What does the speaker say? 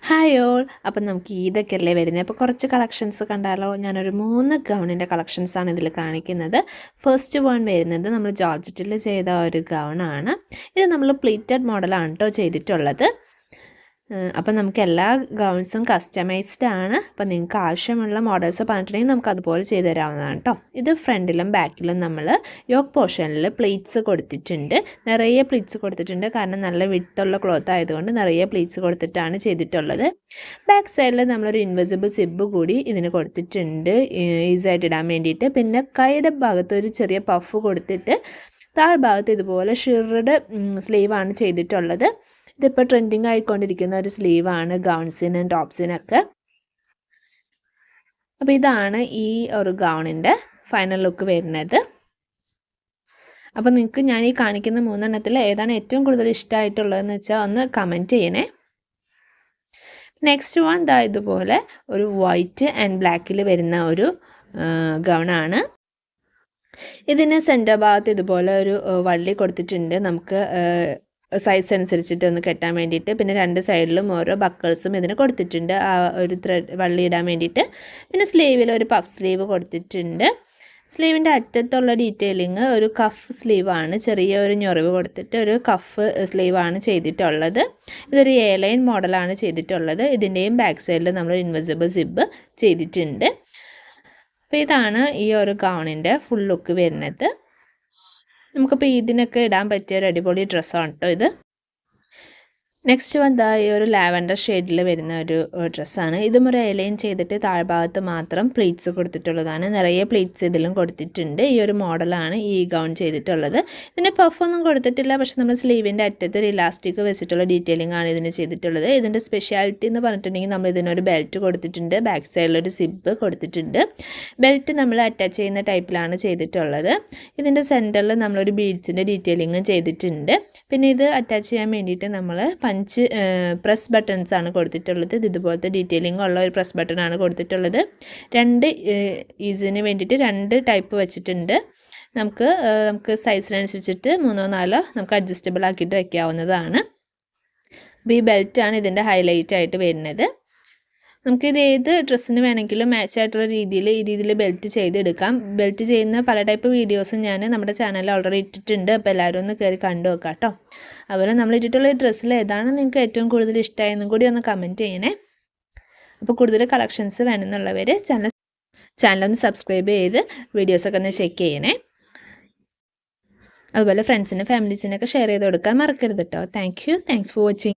Hi all. അപ്പം നമുക്ക് ഈദൊക്കെയല്ലേ വരുന്നത്, അപ്പോൾ കുറച്ച് കളക്ഷൻസ് കണ്ടാലോ. ഞാനൊരു 3 ഗൗണിൻ്റെ കളക്ഷൻസാണ് ഇതിൽ കാണിക്കുന്നത്. ഫസ്റ്റ് വൺ വരുന്നത് നമ്മൾ ജോർജറ്റിൽ ചെയ്ത ഒരു ഗൗണാണ്. ഇത് നമ്മൾ പ്ലീറ്റഡ് മോഡലാണ് കേട്ടോ ചെയ്തിട്ടുള്ളത്. അപ്പം നമുക്ക് എല്ലാ ഗൗൺസും കസ്റ്റമൈസ്ഡ് ആണ്. അപ്പം നിങ്ങൾക്ക് ആവശ്യമുള്ള മോഡൽസ് പറഞ്ഞിട്ടുണ്ടെങ്കിൽ നമുക്ക് അതുപോലെ ചെയ്ത് തരാവുന്നതാണ് കേട്ടോ. ഇത് ഫ്രണ്ടിലും ബാക്കിലും നമ്മൾ യോക്ക് പോർഷനിൽ പ്ലീറ്റ്സ് കൊടുത്തിട്ടുണ്ട്. നിറയെ പ്ലീറ്റ്സ് കൊടുത്തിട്ടുണ്ട്, കാരണം നല്ല വിട്ടുള്ള ക്ലോത്ത് ആയതുകൊണ്ട് നിറയെ പ്ലീറ്റ്സ് കൊടുത്തിട്ടാണ് ചെയ്തിട്ടുള്ളത്. ബാക്ക് സൈഡിൽ നമ്മളൊരു ഇൻവിസിബിൾ സിബ് കൂടി ഇതിന് കൊടുത്തിട്ടുണ്ട്, ഈസി ആയിട്ട് ഇടാൻ വേണ്ടിയിട്ട്. പിന്നെ കൈയുടെ ഭാഗത്ത് ഒരു ചെറിയ പഫ് കൊടുത്തിട്ട് താഴ്ഭാഗത്ത് ഇതുപോലെ ഷിർഡ് സ്ലീവാണ് ചെയ്തിട്ടുള്ളത്. ഇതിപ്പോൾ ട്രെൻഡിങ് ആയിക്കൊണ്ടിരിക്കുന്ന ഒരു സ്ലീവാണ് ഗൗൺസിനും ടോപ്സിനൊക്കെ. അപ്പോൾ ഇതാണ് ഈ ഒരു ഗൗണിൻ്റെ ഫൈനൽ ലുക്ക് വരുന്നത്. അപ്പോൾ നിങ്ങൾക്ക് ഞാൻ ഈ കാണിക്കുന്ന 3 ഏതാണ് ഏറ്റവും കൂടുതൽ ഇഷ്ടമായിട്ടുള്ളതെന്ന് വെച്ചാൽ ഒന്ന് കമൻറ്റ് ചെയ്യണേ. നെക്സ്റ്റ് വൺ ദാ ഇതുപോലെ ഒരു വൈറ്റ് ആൻഡ് ബ്ലാക്കിൽ വരുന്ന ഒരു ഗൗണാണ്. ഇതിന് സെൻറ്റർ ഭാഗത്ത് ഇതുപോലെ ഒരു വള്ളി കൊടുത്തിട്ടുണ്ട്, നമുക്ക് സൈസ് അനുസരിച്ചിട്ട് ഒന്ന് കെട്ടാൻ വേണ്ടിയിട്ട്. പിന്നെ 2 സൈഡിലും ഓരോ ബക്കിൾസും ഇതിന് കൊടുത്തിട്ടുണ്ട്, ആ ഒരു ത്രെഡ് വള്ളി ഇടാൻ വേണ്ടിയിട്ട്. പിന്നെ സ്ലീവിൽ ഒരു പഫ് സ്ലീവ് കൊടുത്തിട്ടുണ്ട്. സ്ലീവിൻ്റെ അറ്റത്തുള്ള ഡീറ്റെയിലിങ് ഒരു കഫ് സ്ലീവാണ്, ചെറിയ ഒരു ഞൊറിവ് കൊടുത്തിട്ട് ഒരു കഫ് സ്ലീവാണ് ചെയ്തിട്ടുള്ളത്. ഇതൊരു എ ലൈൻ മോഡലാണ് ചെയ്തിട്ടുള്ളത്. ഇതിൻ്റെയും ബാക്ക് സൈഡിൽ നമ്മൾ ഇൻവിസിബിൾ സിബ് ചെയ്തിട്ടുണ്ട്. അപ്പോൾ ഇതാണ് ഈ ഒരു ഗൗണിൻ്റെ ഫുൾ ലുക്ക് വരുന്നത്. നമുക്കിപ്പോൾ ഇതിനൊക്കെ ഇടാൻ പറ്റിയ ഒരു അടിപൊളി ഡ്രസ്സാണ് കേട്ടോ ഇത്. നെക്സ്റ്റ് വന്ന് ഈ ഒരു ലാവൻഡർ ഷെയ്ഡിൽ വരുന്ന ഒരു ഡ്രസ്സാണ്. ഇതും ഒരു എലൈൻ ചെയ്തിട്ട് താഴ്ഭാഗത്ത് മാത്രം പ്ലീറ്റ്സ് കൊടുത്തിട്ടുള്ളതാണ്. നിറയെ പ്ലീറ്റ്സ് ഇതിലും കൊടുത്തിട്ടുണ്ട്. ഈ ഒരു മോഡലാണ് ഈ ഗൗൺ ചെയ്തിട്ടുള്ളത്. ഇതിന് പഫൊന്നും കൊടുത്തിട്ടില്ല, പക്ഷെ നമ്മൾ സ്ലീവിൻ്റെ അറ്റത്ത് ഒരു ഇലാസ്റ്റിക് വെച്ചിട്ടുള്ള ഡീറ്റെയിലിംഗ് ആണ് ഇതിന് ചെയ്തിട്ടുള്ളത്. ഇതിൻ്റെ സ്പെഷ്യാലിറ്റി എന്ന് പറഞ്ഞിട്ടുണ്ടെങ്കിൽ നമ്മൾ ഇതിനൊരു ബെൽറ്റ് കൊടുത്തിട്ടുണ്ട്, ബാക്ക് സൈഡിലൊരു സിബ് കൊടുത്തിട്ടുണ്ട്. ബെൽറ്റ് നമ്മൾ അറ്റാച്ച് ചെയ്യുന്ന ടൈപ്പിലാണ് ചെയ്തിട്ടുള്ളത്. ഇതിൻ്റെ സെൻറ്ററിൽ നമ്മളൊരു ബീഡ്സിൻ്റെ ഡീറ്റെയിലിംഗ് ചെയ്തിട്ടുണ്ട്. പിന്നെ ഇത് അറ്റാച്ച് ചെയ്യാൻ വേണ്ടിയിട്ട് നമ്മൾ പ്രസ് ബട്ടൺസ് ആണ് കൊടുത്തിട്ടുള്ളത്. ഇതുപോലത്തെ ഡീറ്റെയിലിംഗ് ഉള്ള ഒരു പ്രസ് ബട്ടൺ ആണ് കൊടുത്തിട്ടുള്ളത്. 2 ഈസിന് വേണ്ടിയിട്ട് 2 ടൈപ്പ് വെച്ചിട്ടുണ്ട്. നമുക്ക് സൈസിനനുസരിച്ചിട്ട് 3 4 നമുക്ക് അഡ്ജസ്റ്റബിൾ ആക്കിയിട്ട് വയ്ക്കാവുന്നതാണ്. അപ്പോൾ ഈ ബെൽറ്റാണ് ഇതിൻ്റെ ഹൈലൈറ്റ് ആയിട്ട് വരുന്നത്. നമുക്കിത് ഏത് ഡ്രസ്സിന് വേണമെങ്കിലും മാച്ച് ആയിട്ടുള്ള രീതിയിൽ ഈ രീതിയിൽ ബെൽറ്റ് ചെയ്തെടുക്കാം. ബെൽറ്റ് ചെയ്യുന്ന പല ടൈപ്പ് വീഡിയോസും ഞാൻ നമ്മുടെ ചാനലിൽ ഓൾറെഡി ഇട്ടിട്ടുണ്ട്. അപ്പോൾ എല്ലാവരും ഒന്ന് കയറി കണ്ടു നോക്കാം കേട്ടോ. അതുപോലെ നമ്മൾ ഇട്ടിട്ടുള്ള ഈ ഡ്രസ്സിൽ ഏതാണ് നിങ്ങൾക്ക് ഏറ്റവും കൂടുതൽ ഇഷ്ടമായെന്നും കൂടി ഒന്ന് കമൻറ്റ് ചെയ്യണേ. അപ്പോൾ കൂടുതൽ കളക്ഷൻസ് വേണമെന്നുള്ളവർ ചാനലൊന്ന് സബ്സ്ക്രൈബ് ചെയ്ത് വീഡിയോസൊക്കെ ഒന്ന് ചെക്ക് ചെയ്യണേ. അതുപോലെ ഫ്രണ്ട്സിനും ഫാമിലീസിനൊക്കെ ഷെയർ ചെയ്ത് കൊടുക്കാൻ മറക്കരുത് കേട്ടോ. Thanks for watching.